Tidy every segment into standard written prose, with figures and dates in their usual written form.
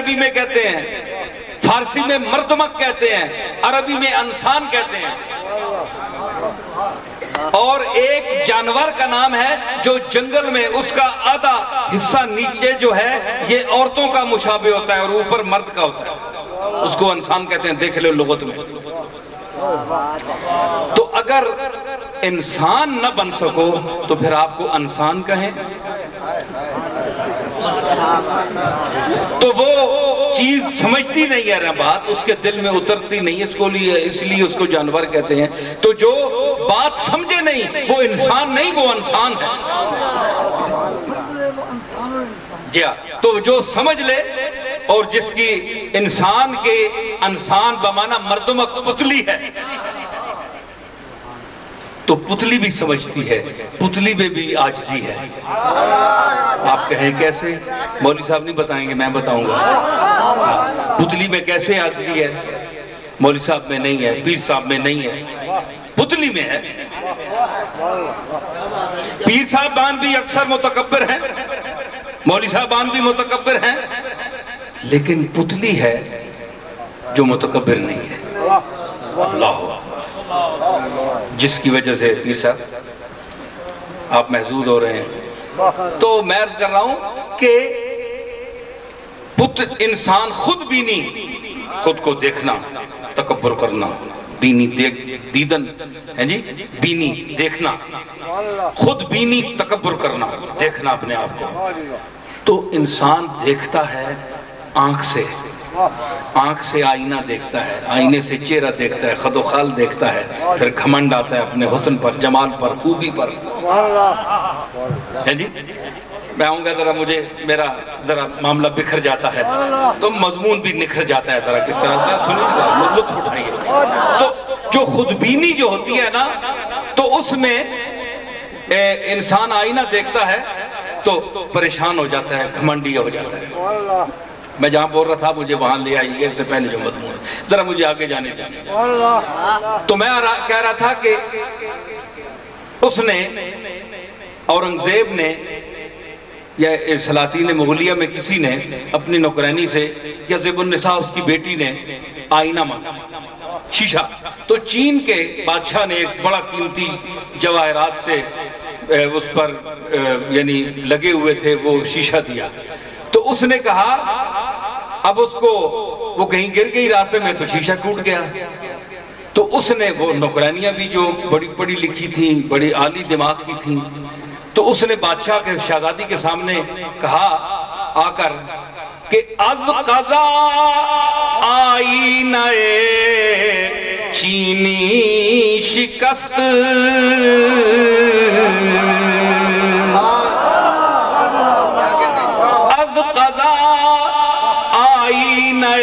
عربی میں کہتے ہیں، فارسی میں مردمک کہتے ہیں، عربی میں انسان کہتے ہیں. اور ایک جانور کا نام ہے جو جنگل میں اس کا آدھا حصہ نیچے جو ہے یہ عورتوں کا مشابہ ہوتا ہے اور اوپر مرد کا ہوتا ہے، اس کو انسان کہتے ہیں. دیکھ لو لغت میں. تو اگر انسان نہ بن سکو تو پھر آپ کو انسان کہیں. تو وہ چیز سمجھتی نہیں ہے نا، بات اس کے دل میں اترتی نہیں، اس لیے اس کو جانور کہتے ہیں. تو جو بات سمجھے نہیں وہ انسان نہیں، وہ انسان ہے. جی ہاں، تو جو سمجھ لے اور جس کی انسان کے انسان بمانا مردمک پتلی ہے، تو پتلی بھی سمجھتی ہے، پتلی میں بھی عاجزی ہے. آپ کہیں کیسے؟ مولوی صاحب نہیں بتائیں گے، میں بتاؤں گا. پتلی میں کیسے عاجزی ہے؟ مولوی صاحب میں نہیں ہے، پیر صاحب میں نہیں ہے، پتلی میں ہے. پیر صاحبان بھی اکثر متکبر ہیں، مولوی صاحبان بھی متکبر ہیں، لیکن پتلی ہے جو متکبر نہیں ہے. اللہ جس کی وجہ سے پیر صاحب آپ محظوظ ہو رہے ہیں. تو میں عرض کر رہا ہوں کہ انسان خود بینی، خود کو دیکھنا، تکبر کرنا، بینی دیدن ہے جی، بینی دیکھنا، خود بینی تکبر کرنا، دیکھنا اپنے آپ کو. تو انسان دیکھتا ہے آنکھ سے، آنکھ سے آئینہ دیکھتا ہے، آئینے سے چہرہ دیکھتا ہے، خد و خال دیکھتا ہے، پھر گھمنڈ آتا ہے اپنے حسن پر، جمال پر، خوبی پر. ہے جی، میں آؤں گا ذرا، مجھے میرا ذرا معاملہ بکھر جاتا ہے تو مضمون بھی نکھر جاتا ہے. ذرا کس طرح سے سنیے گا، لطف اٹھائیے. تو جو خود بینی جو ہوتی ہے نا، تو اس میں انسان آئینہ دیکھتا ہے تو پریشان ہو جاتا ہے، گھمنڈی ہو جاتا ہے. میں جہاں بول رہا تھا مجھے وہاں لے آئیے، اس سے پہلے جو مضمون ذرا مجھے آگے جانے دیں. تو میں کہہ رہا تھا کہ اس نے، اورنگزیب نے یا سلاطین مغلیہ میں کسی نے اپنی نوکرانی سے، یا زیب النساء اس کی بیٹی نے آئینہ مانگا، شیشہ. تو چین کے بادشاہ نے ایک بڑا قیمتی جواہرات سے اس پر یعنی لگے ہوئے تھے وہ شیشہ دیا. تو اس نے کہا اب اس کو، وہ کہیں گر گئی راستے میں تو شیشہ ٹوٹ گیا. تو اس نے، وہ نوکرانیاں بھی جو بڑی پڑھی لکھی تھیں، بڑی عالی دماغ کی تھیں، تو اس نے بادشاہ کے شہزادی کے سامنے کہا آ کر کہ از قضا آئینہ چینی شکست، از قضا آئینہ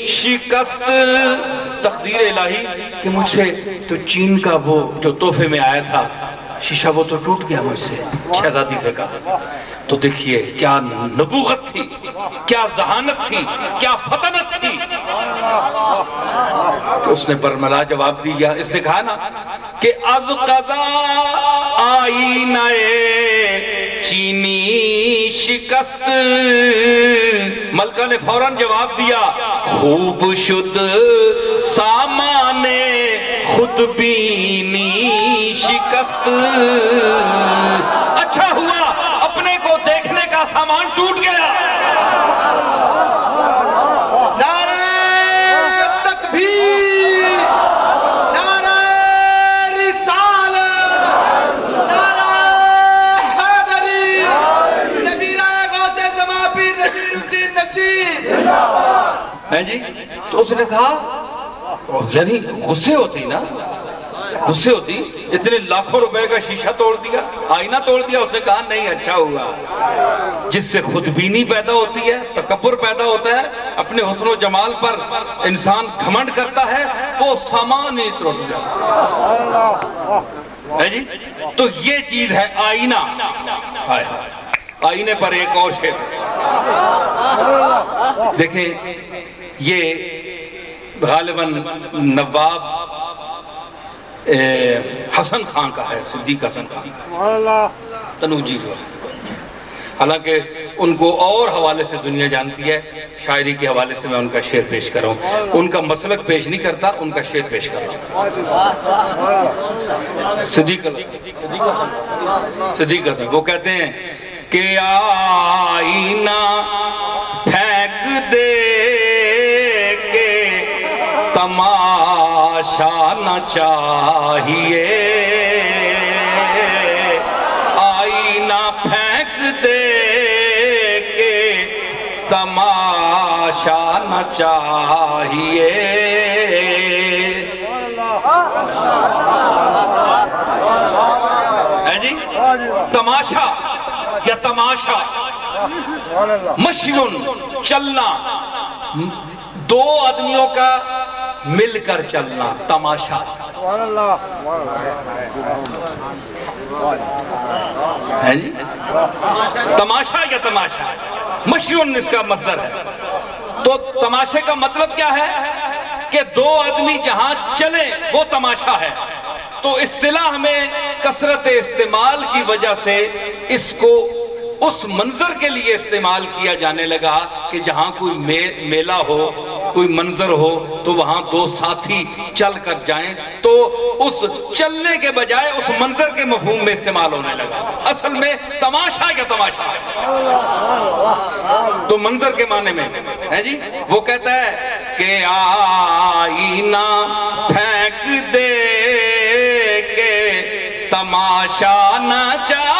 شکست، تقدیر الہی کہ مجھ سے تو چین کا وہ جو تحفے میں آیا تھا شیشہ وہ تو ٹوٹ گیا مجھ سے. شہزادی سے کہا. تو دیکھیے کیا نبوغت تھی، کیا ذہانت تھی، کیا فطنت تھی. تو اس نے برملا جواب دیا. اس نے کہا نا کہ از قضا آئینہ چینی شکست. ملکہ نے فوراً جواب دیا خوب شد سامان خود بینی شکست. اچھا ہوا اپنے کو دیکھنے کا سامان ٹوٹ گیا. جی تو اس نے کہا، یعنی غصے ہوتی نا، غصے ہوتی، اتنے لاکھوں روپے کا شیشہ توڑ دیا، آئینہ توڑ دیا. اس نے کہا نہیں، اچھا ہوا. جس سے خود بینی پیدا ہوتی ہے، تکبر پیدا ہوتا ہے، اپنے حسن و جمال پر انسان گھمنڈ کرتا ہے، وہ سامان ہی توڑ جاتا ہے. جی تو یہ چیز ہے آئینہ. آئینے پر ایک اور شعر دیکھیں، یہ غالباً نواب حسن خان کا ہے، صدیق حسن خان تنوجی جو ہے، حالانکہ ان کو اور حوالے سے دنیا جانتی ہے، شاعری کے حوالے سے میں ان کا شعر پیش کر رہا ہوں، ان کا مسلک پیش نہیں کرتا، ان کا شعر پیش کر رہا ہوں۔ صدیق حسن وہ کہتے ہیں کہ آئینہ پھینک دے کے تماشا نہ چاہیے، آئینہ پھینک دے کے تماشا نہ چاہیے، ہے جی تماشا یا تماشا، مشیون چلنا، دو آدمیوں کا مل کر چلنا تماشا ہے جی، تماشا یا تماشا، مشیون اس کا مصدر ہے۔ تو تماشے کا مطلب کیا ہے کہ دو آدمی جہاں چلیں وہ تماشا ہے۔ تو اصطلاح میں کثرت استعمال کی وجہ سے اس کو اس منظر کے لیے استعمال کیا جانے لگا کہ جہاں کوئی میلہ ہو، کوئی منظر ہو تو وہاں دو ساتھی چل کر جائیں، تو اس چلنے کے بجائے اس منظر کے مفہوم میں استعمال ہونے لگا۔ اصل میں تماشا یا تماشا ہے، تو منظر کے معنی میں ہے جی۔ وہ کہتا ہے کہ آئینہ پھینک دے کے تماشا نہ چاہیے،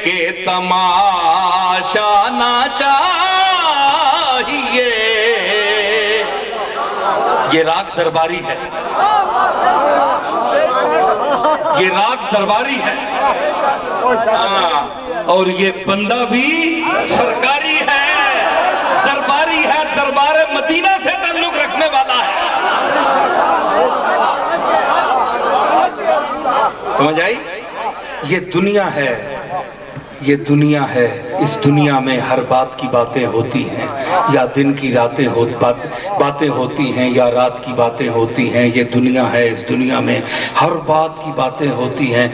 کہ تماشا نہ چاہیے، یہ راگ درباری ہے، یہ راگ درباری ہے، اور یہ بندہ بھی سرکاری ہے، درباری ہے، دربار مدینہ سے تعلق رکھنے والا ہے۔ سمجھ آئی؟ یہ دنیا ہے، یہ دنیا ہے، اس دنیا میں ہر بات کی باتیں ہوتی ہیں، یا دن کی باتیں ہوتی ہیں یا رات کی باتیں ہوتی ہیں، یہ دنیا ہے، اس دنیا میں ہر بات کی باتیں ہوتی ہیں،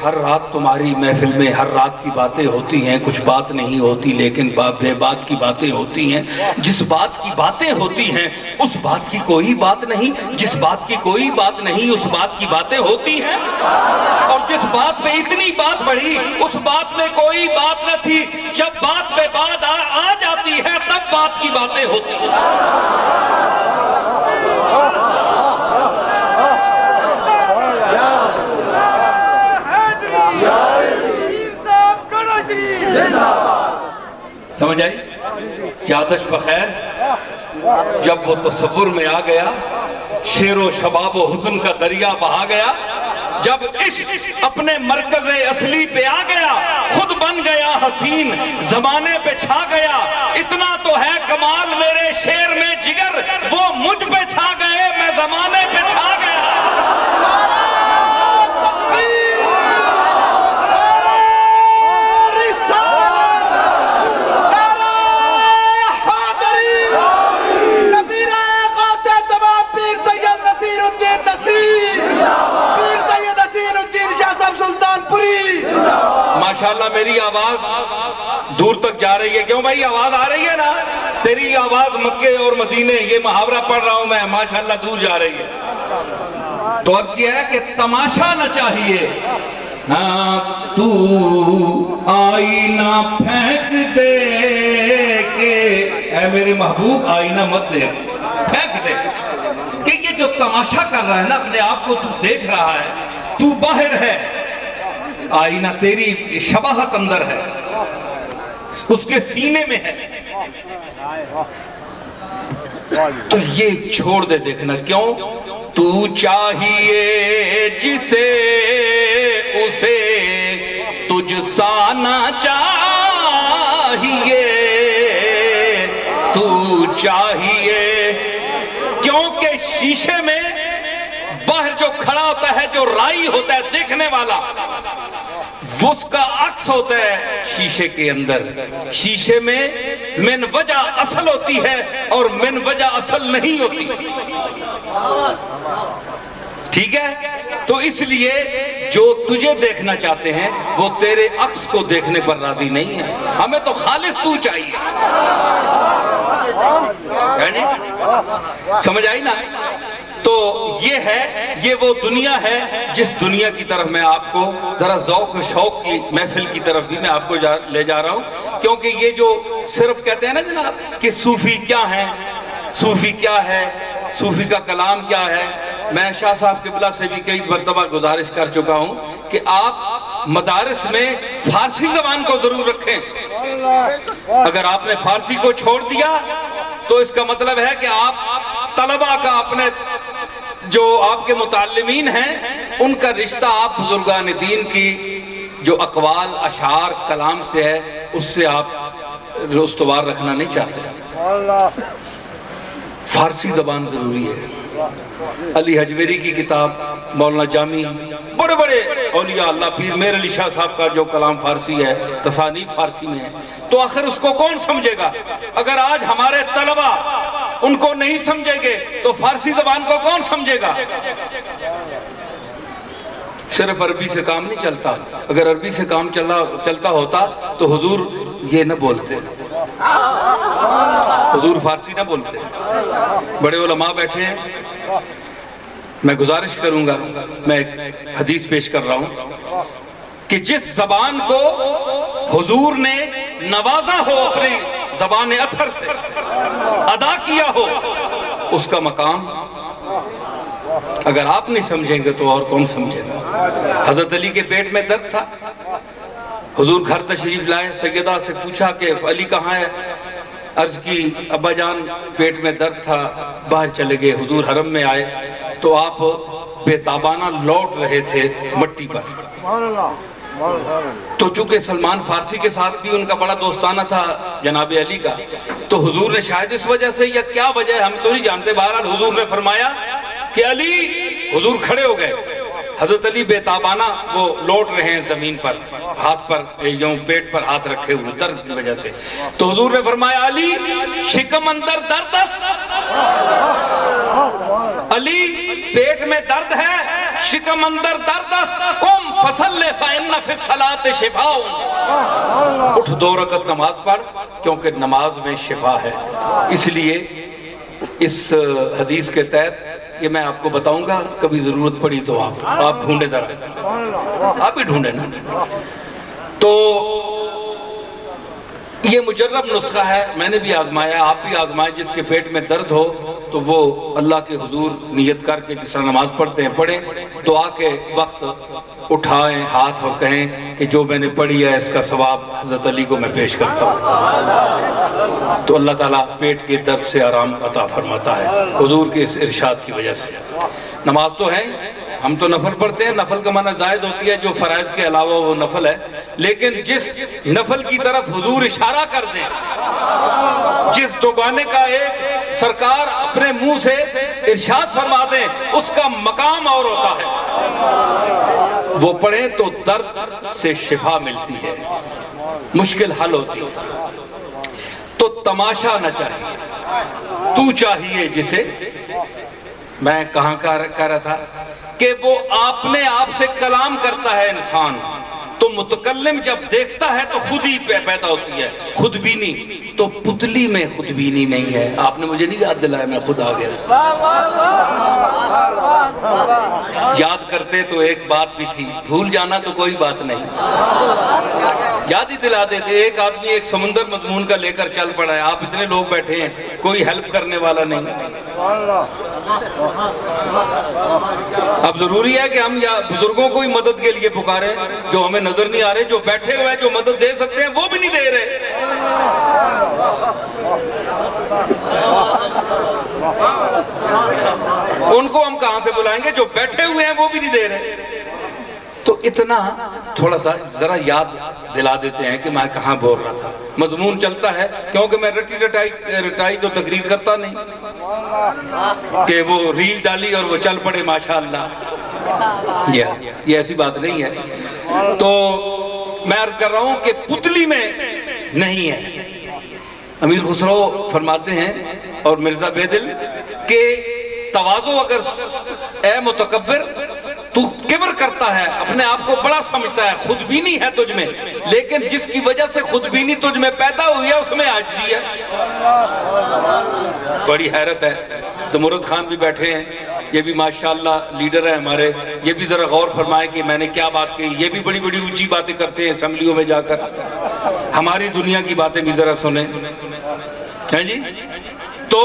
ہر رات تمہاری محفل میں ہر رات کی باتیں ہوتی ہیں، کچھ بات نہیں ہوتی لیکن بے بات کی باتیں ہوتی ہیں، جس بات کی باتیں ہوتی ہیں اس بات کی کوئی بات نہیں، جس بات کی کوئی بات نہیں اس بات کی باتیں ہوتی ہیں، اور جس بات پہ اتنی بات بڑھی اس بات میں کوئی بات نہ تھی، جب بات پہ بات آ جاتی ہے تب بات کی باتیں ہوتی ہیں۔ سمجھ آئی؟ یادش بخیر جب وہ تصور میں آ گیا، شیر و شباب و حسن کا دریا بہا گیا، جب عشق اپنے مرکز اصلی پہ آ گیا، خود بن گیا حسین، زمانے پہ چھا گیا، اتنا تو ہے کمال میرے شعر میں جگر، وہ مجھ پہ چھا گئے میں زمانے پہ چھا گیا۔ ماشاءاللہ میری آواز دور تک جا رہی ہے، کیوں بھائی آواز آ رہی ہے نا؟ تیری آواز مکے اور مدینے، یہ محاورہ پڑھ رہا ہوں میں، ماشاءاللہ دور جا رہی ہے۔ تو عرض کیا ہے کہ تماشا نہ چاہیے، ہاں تو آئینہ پھینک دے کے، اے میرے محبوب آئینہ مت دے، پھینک دے، کہ یہ جو تماشا کر رہا ہے نا اپنے آپ کو، تو دیکھ رہا ہے، تو باہر ہے، آئینہ تیری شباہت اندر ہے، اس کے سینے میں ہے، تو یہ چھوڑ دے دیکھنا۔ کیوں؟ تو چاہیے جسے اسے تجھ سا نہ چاہیے، تو چاہیے، کیونکہ شیشے میں باہر جو کھڑا ہوتا ہے، جو رائی ہوتا ہے دیکھنے والا، وہ اس کا عکس ہوتا ہے شیشے کے اندر. شیشے میں من وجہ اصل ہوتی ہے اور من وجہ اصل نہیں ہوتی. ٹھیک ہے؟ تو اس لیے جو تجھے دیکھنا چاہتے ہیں وہ تیرے عکس کو دیکھنے پر راضی نہیں ہے. ہمیں تو خالص تو چاہیے. سمجھ آئی نا؟ تو یہ وہ دنیا ہے جس دنیا کی طرف میں آپ کو ذرا ذوق و شوق کی محفل کی طرف بھی میں آپ کو لے جا رہا ہوں. کیونکہ یہ جو صرف کہتے ہیں نا جناب کہ صوفی کیا ہے، صوفی کیا ہے، صوفی کا کلام کیا ہے، میں شاہ صاحب قبلہ سے بھی کئی مرتبہ گزارش کر چکا ہوں کہ آپ مدارس میں فارسی زبان کو ضرور رکھیں. اگر آپ نے فارسی کو چھوڑ دیا تو اس کا مطلب ہے کہ آپ طلبہ کا، اپنے جو آپ کے متعلمین ہیں ان کا رشتہ آپ بزرگان دین کی جو اقوال، اشعار، کلام سے ہے اس سے آپ استوار رکھنا نہیں چاہتے. فارسی زبان ضروری ہے. علی حجویری کی کتاب، مولانا جامی، بڑے بڑے اولیاء اللہ، پیر میر علی شاہ صاحب کا جو کلام فارسی ہے، تصانیف فارسی میں ہے. تو آخر اس کو کون سمجھے گا؟ اگر آج ہمارے طلبہ ان کو نہیں سمجھیں گے تو فارسی زبان کو کون سمجھے گا؟ صرف عربی سے کام نہیں چلتا. اگر عربی سے کام چلتا ہوتا تو حضور یہ نہ بولتے، حضور فارسی نہ بولتے. بڑے علماء بیٹھے ہیں. میں گزارش کروں گا، میں ایک حدیث پیش کر رہا ہوں کہ جس زبان کو حضور نے نوازا ہو، اپنے زبان اطہر سے ادا کیا ہو، اس کا مقام اگر آپ نہیں سمجھیں گے تو اور کون سمجھے گا؟ حضرت علی کے پیٹ میں درد تھا. حضور گھر تشریف لائے، سیدہ سے پوچھا کہ علی کہاں ہے؟ عرض کی ابا جان پیٹ میں درد تھا، باہر چلے گئے. حضور حرم میں آئے تو آپ بے تابانہ لوٹ رہے تھے مٹی پر. تو چونکہ سلمان فارسی کے ساتھ بھی ان کا بڑا دوستانہ تھا جناب علی کا، تو حضور نے شاید اس وجہ سے یا کیا وجہ ہے ہم تو نہیں جانتے، بہرحال حضور نے فرمایا کہ علی. حضور کھڑے ہو گئے. حضرت علی بے تابانہ وہ لوٹ رہے ہیں زمین پر، ہاتھ پر یوں پیٹ پر ہاتھ رکھے ہوئے درد کی وجہ سے. تو حضور نے فرمایا علی شکم اندر دردس، علی پیٹ میں درد ہے، شکم اندر دردس، قم فصلی فإن فی الصلاۃ شفاء. اٹھ 2 رکعت نماز پڑھ کیونکہ نماز میں شفا ہے. اس لیے اس حدیث کے تحت یہ میں آپ کو بتاؤں گا، کبھی ضرورت پڑی تو آپ ڈھونڈے ذرا، آپ ہی ڈھونڈے نا. تو یہ مجرب نسخہ ہے، میں نے بھی آزمایا، آپ بھی آزمائیں. جس کے پیٹ میں درد ہو تو وہ اللہ کے حضور نیت کر کے جس طرح نماز پڑھتے ہیں پڑھیں. دعا کے وقت اٹھائیں ہاتھ اور کہیں کہ جو میں نے پڑھی ہے اس کا ثواب حضرت علی کو میں پیش کرتا ہوں. تو اللہ تعالیٰ پیٹ کے درد سے آرام عطا فرماتا ہے حضور کے اس ارشاد کی وجہ سے. نماز تو ہے، ہم تو نفل پڑھتے ہیں، نفل کا معنی زائد ہوتی ہے جو فرائض کے علاوہ وہ نفل ہے. لیکن جس نفل کی طرف حضور اشارہ کر دیں، جس دوگانے کا ایک سرکار اپنے منہ سے ارشاد فرما دیں، اس کا مقام اور ہوتا ہے. وہ پڑھیں تو درد سے شفا ملتی ہے، مشکل حل ہوتی ہے. تو تماشا نہ چاہیے، تو چاہیے جسے میں کہاں کہہ رہا تھا کہ وہ اپنے آپ سے کلام کرتا ہے انسان. تو متکلم جب دیکھتا ہے تو خود ہی پیدا ہوتی ہے خود بینی. تو پتلی میں خود بینی نہیں ہے. آپ نے مجھے نہیں یاد دلایا، میں خود آ گیا. یاد کرتے تو ایک بات بھی تھی، بھول جانا تو کوئی بات نہیں، یاد ہی دلا دیتے. ایک آدمی ایک سمندر مضمون کا لے کر چل پڑا ہے، آپ اتنے لوگ بیٹھے ہیں، کوئی ہیلپ کرنے والا نہیں. اب ضروری ہے کہ ہم یا بزرگوں کو ہی مدد کے لیے پکاریں جو ہمیں نظر نہیں آ رہے، جو بیٹھے ہوئے ہیں جو مدد دے سکتے ہیں وہ بھی نہیں دے رہے. ان کو ہم کہاں سے بلائیں گے؟ جو بیٹھے ہوئے ہیں وہ بھی نہیں دے رہے. تو اتنا تھوڑا سا ذرا یاد دلا دیتے ہیں کہ میں کہاں بول رہا تھا. مضمون چلتا ہے کیونکہ میں رٹائی تو تقریر کرتا نہیں کہ وہ ریل ڈالی اور وہ چل پڑے ماشاءاللہ. یہ ایسی بات نہیں ہے. تو میں عرض کر رہا ہوں کہ پتلی میں نہیں ہے۔ امیر خسرو فرماتے ہیں اور مرزا بیدل کہ تواضع اگر اے متکبر تو کبر کرتا ہے، اپنے آپ کو بڑا سمجھتا ہے، خود بینی ہے تجھ میں، لیکن جس کی وجہ سے خود بینی تجھ میں پیدا ہوئی ہے اس میں عاجزی ہے۔ بڑی حیرت ہے۔ زمرد خان بھی بیٹھے ہیں، یہ بھی ماشاءاللہ لیڈر ہیں ہمارے، یہ بھی ذرا غور فرمائے کہ میں نے کیا بات کہی۔ یہ بھی بڑی بڑی اونچی باتیں کرتے ہیں اسمبلیوں میں جا کر، ہماری دنیا کی باتیں بھی ذرا سنیں جی۔ تو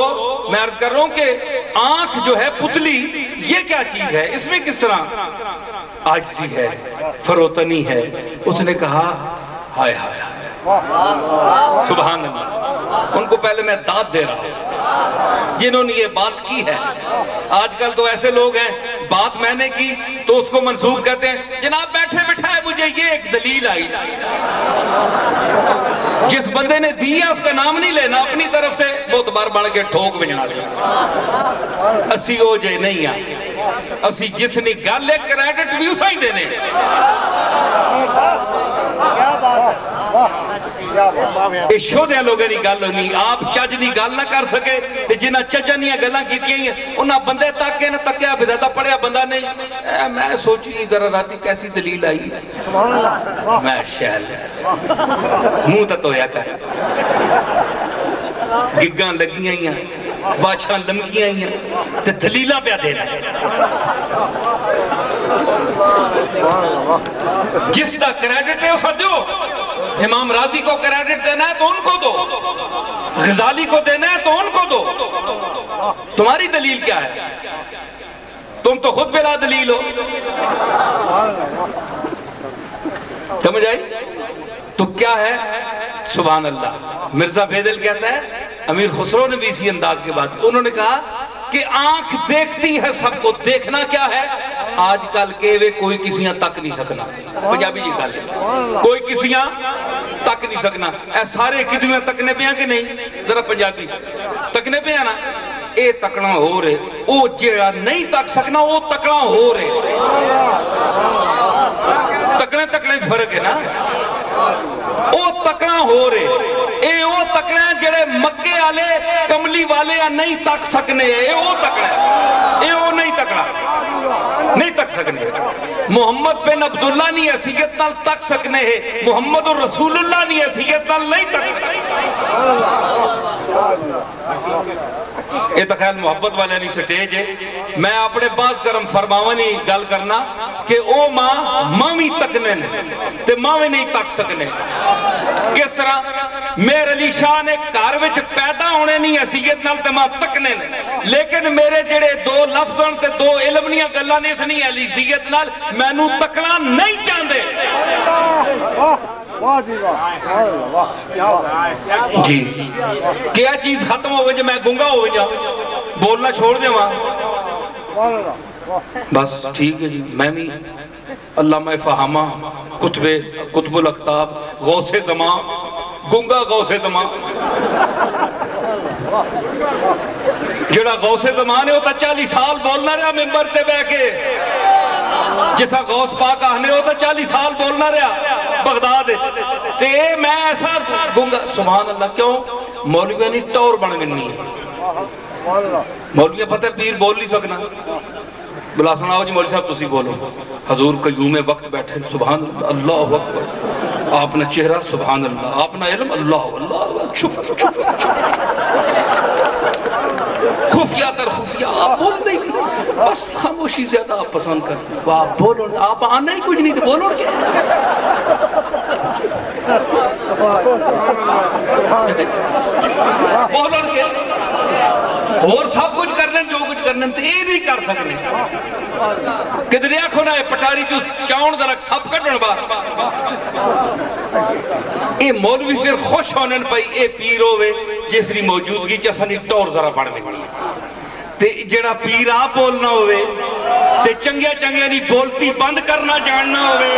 میں عرض کر رہا ہوں کہ آنکھ جو ہے پتلی، یہ کیا چیز ہے، اس میں کس طرح عاجزی ہے، فروتنی ہے۔ اس نے کہا ہائے ہائے سبحان اللہ، ان کو پہلے میں داد دے رہا ہوں جنہوں نے یہ بات کی ہے۔ آج کل تو ایسے لوگ ہیں، بات میں نے کی تو اس کو منسوخ کرتے ہیں، جناب بیٹھے بٹھائے مجھے یہ ایک دلیل آئی۔ جس بندے نے دی ہے اس کا نام نہیں لینا، اپنی طرف سے بہت بار بڑھ کے ٹھوک بجنا لیا۔ اسی او جے نہیں آئی، اسی جس نے گل ہے کریڈٹ بھی اسا ہی دینے۔ یہ شودیاں لوگوں کی گل ہونی، آپ چج کی گل نہ کر سکے تے جنہ چجاں دیاں گلاں کیتیاں ہیں انہاں بندے تاکے نہ تکیا بزیادہ پڑھیا بندہ نہیں۔ میں سوچی ذرا راتی کیسی دلیل آئی، میں شہل منہ تو دھویا کر، گگاں لگیاں ہیں، باچھاں لمکیاں ہیں تے دلیلاں پیا دینا۔ جس کا کریڈٹ ہے اسے دو، امام راضی کو کریڈٹ دینا ہے تو ان کو دو، غزالی کو دینا ہے تو ان کو دو۔ تمہاری دلیل کیا ہے؟ تم تو خود بلا دلیل ہو۔ سمجھ آئی؟ تو کیا ہے؟ سبحان اللہ۔ مرزا بیدل کہتا ہے، امیر خسرو نے بھی اسی انداز کے بات کی، انہوں نے کہا کہ آنکھ دیکھتی ہے سب کو، دیکھنا کیا ہے؟ آج کل کے وے کوئی کسیاں تک نہیں سکنا، پنجابی جی گل ہے، کوئی کسیاں تک نہیں سکنا۔ اے سارے کدویاں تکنے پہ ہیں کہ نہیں؟ ذرا پنجابی تکنے پہ ہیں نا، اے تکنا ہو رہے، او جیڑا نہیں تک سکنا وہ تکنا ہو رہے۔ تکنے فرق ہے نا، او تکنا ہو رہے، اے او تکنا جڑے مکے والے کملی والے نہیں تک سکنے، اے او تکنا، اے او نہیں تکنا، نہیں تک سکنے۔ محمد بن عبداللہ نہیں حیثیت نال تک سکنے ہے، محمد الرسول اللہ نہیں حیثیت نال نہیں تک سکنے۔ یہ تو خیال محبت والے نہیں سٹیج ہے۔ میں اپنے باز کرم فرماونی گل کرنا کہ او ماں بھی تکنے تے ماں بھی نہیں تک سکنے۔ کس طرح میرے علی شاہ نے گھر وچ پیدا ہونے نہیں حیثیت نال تے ماں تکنے، لیکن میرے جڑے دو لفظ تے دو علم دیاں گلاں نے اس نہیں حیثیت نال مینوں تکنا نہیں چاہندے۔ جی کیا چیز ختم ہو گئی جی میں گنگا ہو گیا، بولنا چھوڑ دے وہاں، بس ٹھیک ہے جی۔ میں بھی علامہ فہامہ قطب الاقطاب غوث زمان، گنگا غوث زمان، جڑا غوث زمان ہے وہ تو 40 سال بولنا رہا ممبر سے بہ کے، جسا غوث پاک آہنے ہو تو 40 سال بولنا رہا بغداد تے میں ایسا گنگا۔ سبحان اللہ، کیوں؟ مولویاں نہیں ٹور بن گنی ہے، مولویاں پتہ پیر بول نہیں سکنا، بلا سناؤ جی مولوی صاحب تسی بولو۔ حضور قیوم وقت بیٹھے، سبحان اللہ، اللہ اکبر، آپ نے چہرہ سبحان اللہ، آپ نے علم اللہ اللہ، چھپ خفیہ تر خفیہ آپ بول دیں، بس خاموشی زیادہ آپ پسند کرتے ہیں، آپ بولو، آپ آنا ہی کچھ نہیں تو بولو کیا؟ بولو کیا؟ اور سب کچھ کرنے جو کچھ کرنے تو یہ نہیں کر سکتے۔ کدھر آخو نا پٹاری تو چاؤن درخت سب کٹن بار، یہ مولوی پھر خوش ہونے پئی اے پیر ہوئے جس کی موجودگی چسانی ٹور ذرا بڑھ دیں تے جڑا پیر آپ بولنا ہوئے تے چنگیا چنگیا نہیں بولتی بند کرنا جاننا ہوئے،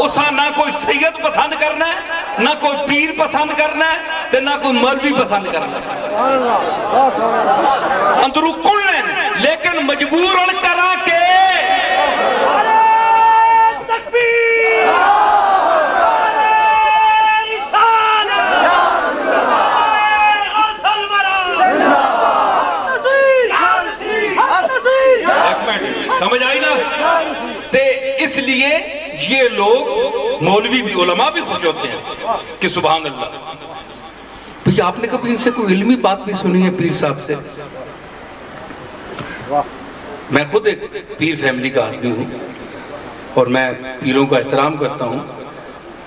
اسا نہ کوئی سید پسند کرنا ہے، نہ کوئی پیر پسند کرنا ہے تے نہ کوئی مولوی پسند کرنا ہے، اندرو کن لیکن مجبور کرا کے لیے یہ لوگ مولوی بھی علماء بھی خوش ہوتے ہیں کہ سبحان اللہ. بھئی آپ نے کبھی ان سے کوئی علمی بات بھی سنی ہے پیر صاحب سے؟ میں خود ایک پیر فیملی کا آدمی ہوں اور میں پیروں کا احترام کرتا ہوں.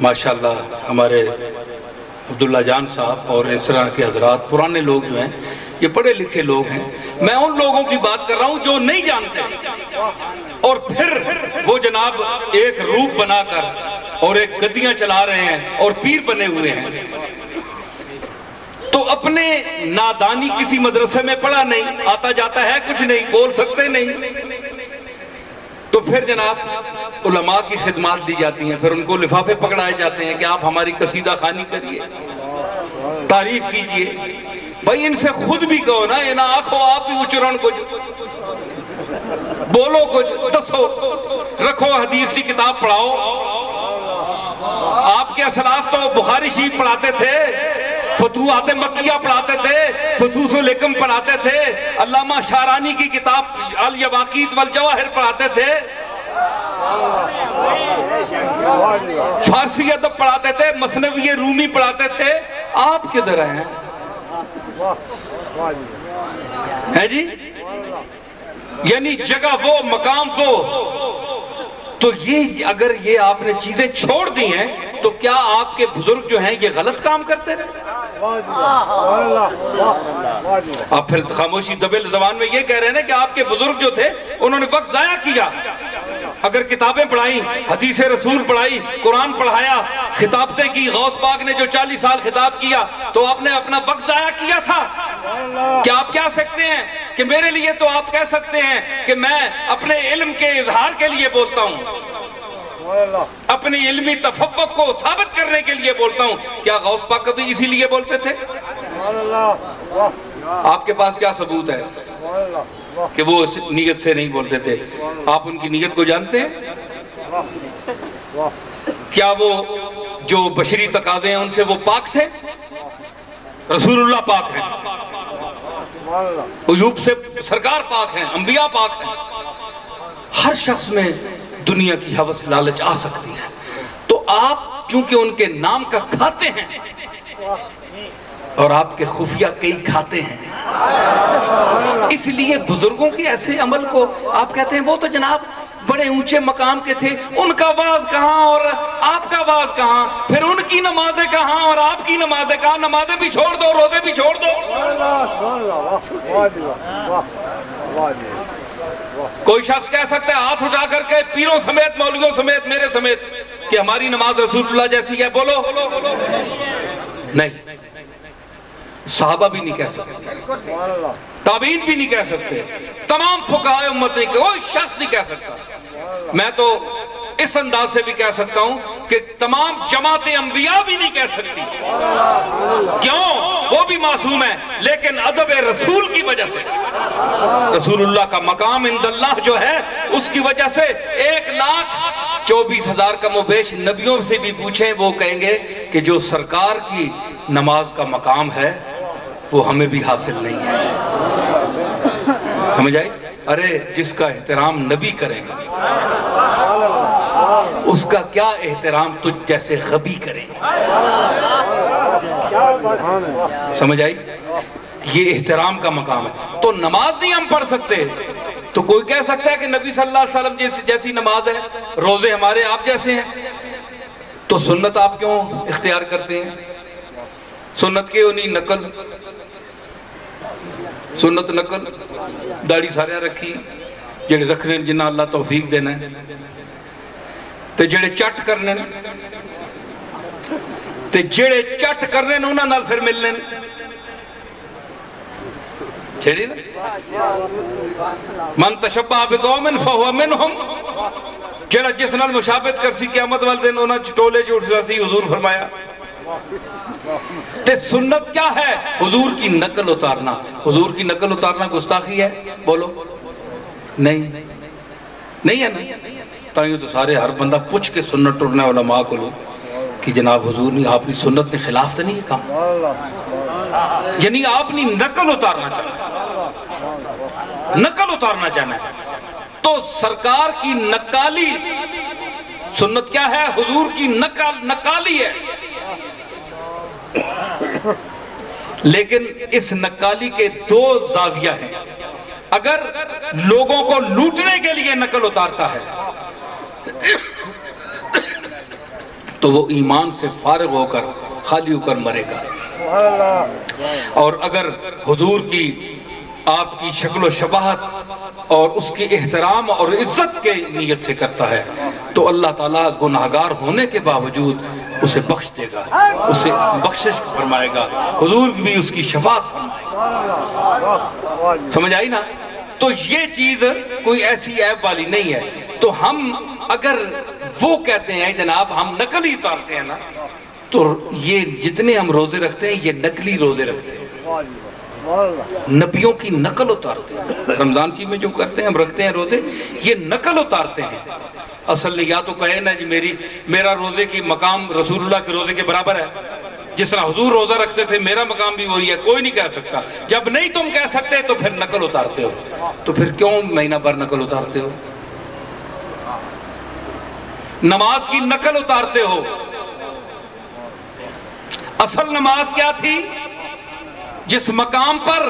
ماشاءاللہ ہمارے عبداللہ جان صاحب اور اس طرح کے حضرات پرانے لوگ جو ہیں یہ پڑھے لکھے لوگ ہیں. میں ان لوگوں کی بات کر رہا ہوں جو نہیں جانتے اور پھر وہ جناب ایک روپ بنا کر اور ایک گدیاں چلا رہے ہیں اور پیر بنے ہوئے ہیں. تو اپنے نادانی کسی مدرسے میں پڑھا نہیں, آتا جاتا ہے کچھ نہیں, بول سکتے نہیں, تو پھر جناب علماء کی خدمات دی جاتی ہیں, پھر ان کو لفافے پکڑائے جاتے ہیں کہ آپ ہماری قصیدہ خوانی کریے, تعریف کیجئے. بھائی ان سے خود بھی کہو نا, یہ نہ آنکھو آپ بھی اچرن کچھ, بولو کچھ, دسو, رکھو حدیث کی کتاب پڑھاؤ. آپ کے اسلاف تو بخاری شریف پڑھاتے تھے, فتوحات مکیہ پڑھاتے تھے, فصوص الحکم پڑھاتے تھے, علامہ شارانی کی کتاب الیواقیت والجواہر پڑھاتے تھے, فارسی ادب پڑھاتے تھے, مثنوی رومی پڑھاتے تھے. آپ کدھر ہیں جی؟ یعنی جگہ وہ, مقام وہ. تو یہ اگر یہ آپ نے چیزیں چھوڑ دی ہیں تو کیا آپ کے بزرگ جو ہیں یہ غلط کام کرتے رہے؟ آپ پھر خاموشی دبے زبان میں یہ کہہ رہے ہیں کہ آپ کے بزرگ جو تھے انہوں نے وقت ضائع کیا. اگر کتابیں پڑھائیں, حدیث رسول پڑھائی, قرآن پڑھایا, خطابتیں کی, غوث پاک نے جو 40 سال خطاب کیا, تو آپ نے اپنا وقت ضائع کیا تھا. کیا آپ کہہ سکتے ہیں کہ میرے لیے تو آپ کہہ سکتے ہیں کہ میں اپنے علم کے اظہار کے لیے بولتا ہوں, اپنی علمی تفوق کو ثابت کرنے کے لیے بولتا ہوں. کیا غوث پاک کبھی اسی لیے بولتے تھے؟ آپ کے پاس کیا ثبوت ہے کہ وہ اس نیت سے نہیں بولتے تھے؟ آپ ان کی نیت کو جانتے ہیں؟ کیا وہ جو بشری تقاضے ہیں ان سے وہ پاک تھے؟ رسول اللہ پاک ہیں, ایوب سے سرکار پاک ہیں, انبیاء پاک ہیں. ہر شخص میں دنیا کی ہوس لالچ آ سکتی ہے. تو آپ چونکہ ان کے نام کا کھاتے ہیں اور آپ کے خفیہ کئی کھاتے ہیں, اس لیے بزرگوں کے ایسے عمل کو آپ کہتے ہیں وہ تو جناب بڑے اونچے مقام کے تھے, ان کا واز کہاں اور آپ کا واز کہاں, پھر ان کی نمازیں کہاں اور آپ کی نمازیں کہاں. نمازیں بھی چھوڑ دو, روزے بھی چھوڑ دو. کوئی شخص کہہ سکتا ہے ہاتھ اٹھا کر کے پیروں سمیت, مولویوں سمیت, میرے سمیت, کہ ہماری نماز رسول اللہ جیسی ہے؟ بولو. نہیں, صحابہ بھی نہیں کہہ سکتے, تابعین بھی نہیں کہہ سکتے, تمام فقہاء امت نہیں, کوئی شخص نہیں کہہ سکتا. میں تو اس انداز سے بھی کہہ سکتا ہوں کہ تمام جماعت انبیاء بھی نہیں کہہ سکتی. کیوں؟ وہ بھی معصوم ہے, لیکن ادب رسول کی وجہ سے, رسول اللہ کا مقام عند اللہ جو ہے اس کی وجہ سے 1,24,000 کم و بیش نبیوں سے بھی پوچھیں وہ کہیں گے کہ جو سرکار کی نماز کا مقام ہے وہ ہمیں بھی حاصل نہیں ہے. سمجھ آئی؟ ارے جس کا احترام نبی کرے گا اس کا کیا احترام تجھ جیسے غبی کرے گا. سمجھ آئی؟ یہ احترام کا مقام ہے. تو نماز نہیں ہم پڑھ سکتے تو کوئی کہہ سکتا ہے کہ نبی صلی اللہ علیہ وسلم جیسی نماز ہے, روزے ہمارے آپ جیسے ہیں, تو سنت آپ کیوں اختیار کرتے ہیں؟ سنت کے انہیں نقل, سنت نقل, داڑھی سارے رکھی, جڑے رکھنے جنہ اللہ توفیق دینا ہے, تے جڑے چٹ کرنے تے جڑے چٹ کرنے انہاں نال پھر ملنے چھڑی نا. من تشبہ بقوم فہو منہم, جڑا جس نال مشابہت کرسی قیامت والے دن انہاں ٹولے جوڑ سی. حضور فرمایا تے سنت کیا ہے؟ حضور کی نقل اتارنا. حضور کی نقل اتارنا گستاخی ہے؟ بولو. نہیں ہے نا. تائیوں تو سارے ہر بندہ پوچھ کے سنت ٹرنا علماء کو لو کہ جناب حضور نے آپ کی سنت نے خلاف تو نہیں کہا, یعنی آپ نے نقل اتارنا چاہنا, نقل اتارنا چاہنا ہے. تو سرکار کی نقالی سنت کیا ہے؟ حضور کی نقالی ہے، لیکن اس نقالی کے دو زاویہ ہیں۔ اگر لوگوں کو لوٹنے کے لیے نقل اتارتا ہے تو وہ ایمان سے فارغ ہو کر خالی ہو کر مرے گا، اور اگر حضور کی آپ کی شکل و شباہت اور اس کی احترام اور عزت کے نیت سے کرتا ہے تو اللہ تعالیٰ گناہگار ہونے کے باوجود اسے بخش دے گا، اسے بخشش فرمائے گا، حضور بھی اس کی شفاعت فرمائے گا۔ سمجھ آئی نا؟ تو یہ چیز کوئی ایسی عیب والی نہیں ہے۔ تو ہم اگر وہ کہتے ہیں جناب ہم نقلی اتارتے ہیں نا، تو یہ جتنے ہم روزے رکھتے ہیں یہ نقلی روزے رکھتے ہیں، نبیوں کی نقل اتارتے ہیں۔ رمضان شریف میں جو کرتے ہیں ہم رکھتے ہیں روزے، یہ نقل اتارتے ہیں۔ اصل نے یا تو کہے نا جی میرا روزے کی مقام رسول اللہ کے روزے کے برابر ہے، جس طرح حضور روزہ رکھتے تھے میرا مقام بھی وہی ہے، کوئی نہیں کہہ سکتا۔ جب نہیں تم کہہ سکتے تو پھر نقل اتارتے ہو، تو پھر کیوں مہینہ بھر نقل اتارتے ہو؟ نماز کی نقل اتارتے ہو۔ اصل نماز کیا تھی؟ جس مقام پر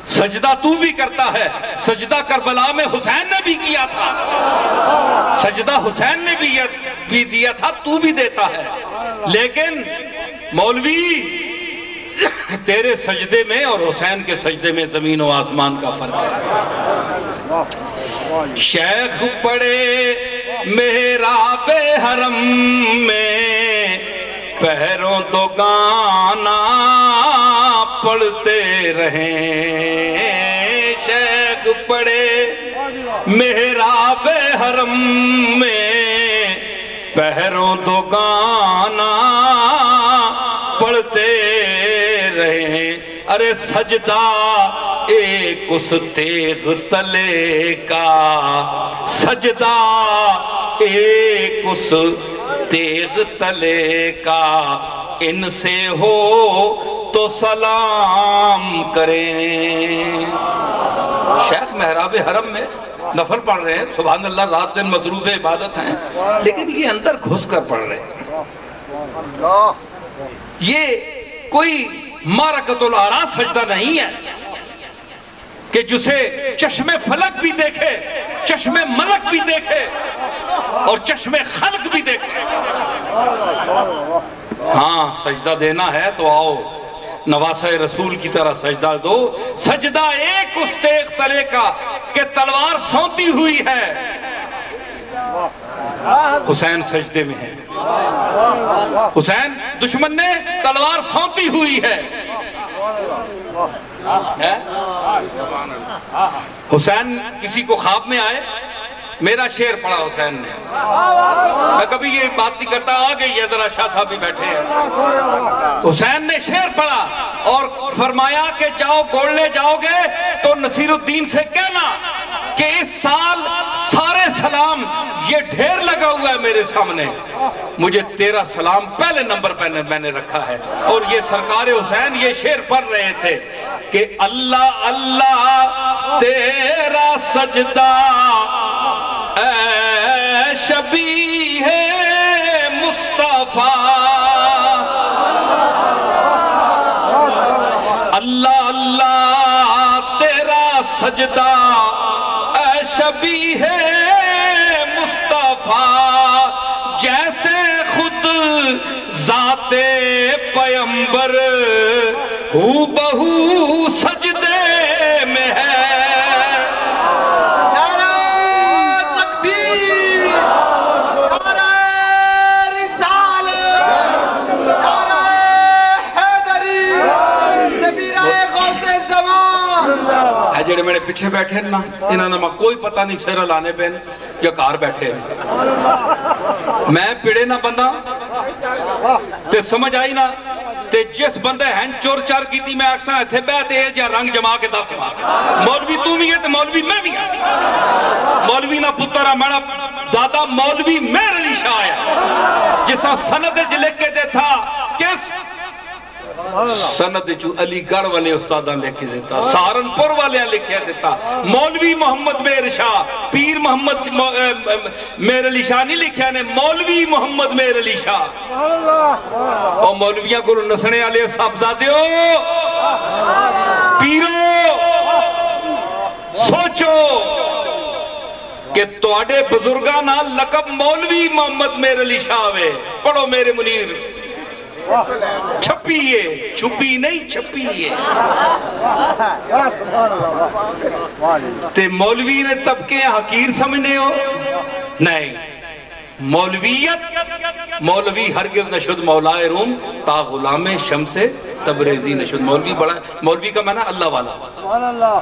سجدہ تو بھی کرتا ہے، سجدہ کربلا میں حسین نے بھی کیا تھا، سجدہ حسین نے بھی دیا تھا، تو بھی دیتا ہے۔ لیکن مولوی تیرے سجدے میں اور حسین کے سجدے میں زمین و آسمان کا فرق ہے۔ شیخ پڑے محراب حرم میں پہروں تو گانا پڑھتے رہیں، شیخ پڑے محراب حرم میں پہروں تو گانا پڑھتے رہیں۔ ارے سجدہ ایک اس تیغ تلے کا، سجدہ ایک اس تیغ تلے کا، ان سے ہو تو سلام کریں۔ شیخ محراب حرم میں نفل پڑھ رہے ہیں، سبحان اللہ، رات دن مصروف عبادت ہیں، لیکن یہ اندر گھس کر پڑھ رہے ہیں۔ یہ کوئی معرکۃ الاعراض سجدہ نہیں ہے کہ جسے چشم فلک بھی دیکھے، چشم ملک بھی دیکھے اور چشم خلق بھی دیکھے۔ ہاں سجدہ دینا ہے تو آؤ نواسہ رسول کی طرح سجدہ دو۔ سجدہ ایک اس تیغ تلے کا کہ تلوار سونتی ہوئی ہے، حسین سجدے میں ہے، حسین دشمن نے تلوار سونتی ہوئی ہے۔ حسین کسی کو خواب میں آئے، میرا شعر پڑھا حسین نے، میں کبھی یہ بات نہیں کرتا، آ گئی ہے ذرا شاہ صاحب بھی بیٹھے ہیں۔ حسین نے شعر پڑھا اور فرمایا کہ جاؤ گھوڑنے جاؤ گے تو نصیر الدین سے کہنا کہ اس سال سارے سلام یہ ڈھیر لگا ہوا ہے میرے سامنے، مجھے تیرا سلام پہلے نمبر پہ میں نے رکھا ہے۔ اور یہ سرکار حسین یہ شعر پڑھ رہے تھے کہ اللہ اللہ تیرا سجدہ اے شبیہ مصطفیٰ، اللہ اللہ تیرا سجدہ اے شبیہ مصطفیٰ، جیسے خود ذات پیمبر ہو بہو سجدے میں ہے۔ جڑے میرے پیچھے بیٹھے نا انہوں نے کوئی پتہ نہیں سر لانے پہ یا کار بیٹھے میں پڑے نہ بندہ تے سمجھ آئی نا تے جس بندے ہیں چور چار کی تھی میں اکثر ایتھے بیٹھے یا رنگ جما کے دس مولوی تو بھی ہے تے مولوی میں بھی ہوں، مولوی نہ پتر میرا دادا مولوی مہر علی شاہ ہے جسا سند لکھ کے دے تھا کس سند چو علی گڑھ والے استاداں لکھ دیتا، سہارنپور والے لکھیا دیتا، مولوی محمد مہر شاہ، پیر محمد مہر علی شاہ نہیں لکھیا نے، مولوی محمد مہر علی شاہ۔ اور مولویاں کو نسنے والے صاحبزادیو پیرو سوچو کہ تواڈے بزرگاں نال لقب مولوی محمد مہر علی شاہ وے، پڑھو میرے منیر، چھپیے، چھپی نہیں چھپیے۔ تے مولوی نے طبقے حقیر سمجھنے ہو؟ نہیں، مولویت، مولوی ہرگز نشد مولائے روم تا غلام شمس تبریزی نشد۔ مولوی بڑا، مولوی کا معنی اللہ والا۔